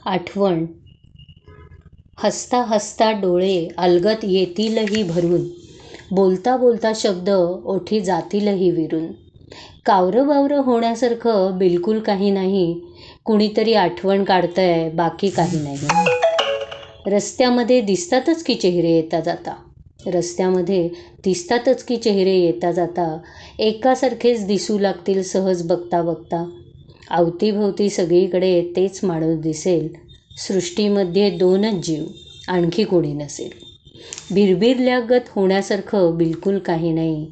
आठवण हसता हसता डोळे अलगद येतीलही भरून, बोलता बोलता शब्द ओठी जातीलही विरून. कावरं बावरं होण्यासारखं बिलकुल काही नाही, कुणीतरी आठवण काढतंय बाकी काही नाही. रस्त्यामध्ये दिसतातच की चेहरे येता जाता, रस्त्यामध्ये दिसतातच की चेहरे येता जाता, एकासारखेच दिसू लागतील सहज बघता बघता. अवतीभवती सगळीकडे तेच माणूस दिसेल, सृष्टीमध्ये दोनच जीव, आणखी कोणी नसेल. भिरभिरल्यागत होण्यासारखं बिलकुल काही नाही,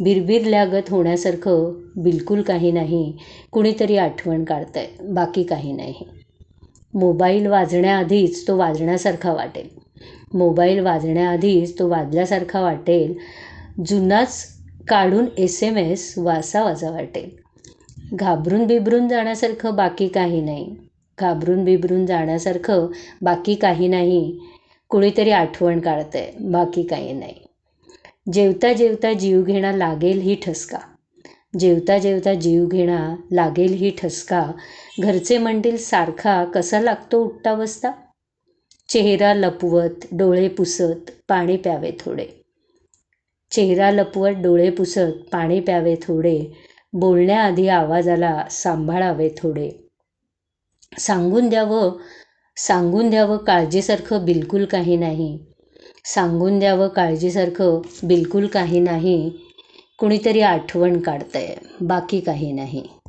भिरभिरल्यागत होण्यासारखं बिलकुल काही नाही, कुणीतरी आठवण काढतंय बाकी काही नाही. मोबाईल वाजण्याआधीच तो वाजण्यासारखा वाटेल, मोबाईल वाजण्याआधीच तो वाजल्यासारखा वाटेल, जुनाच काढून SMS वाचावासा वाटेल. घाबरून बिबरून जाण्यासारखं बाकी काही नाही, घाबरून बिबरून जाण्यासारखं बाकी काही नाही, कुणीतरी आठवण काढतंय बाकी काही नाही. जेवता जेवता जीवघेणा लागेल ही ठसका, जेवता जेवता जीवघेणा लागेल ही ठसका, घरचे म्हणतील सारखा कसा लागतो उठता बसता. चेहरा लपवत डोळे पुसत पाणी प्यावे थोडे, चेहरा लपवत डोळे पुसत पाणी प्यावे थोडे, बोलण्याआधी आवाजाला सांभाळावे थोडे. सांगून द्यावं काळजीसारखं बिलकुल काही नाही, सांगून द्यावं काळजीसारखं बिलकुल काही नाही, कुणीतरी आठवण काढतंय बाकी काही नाही.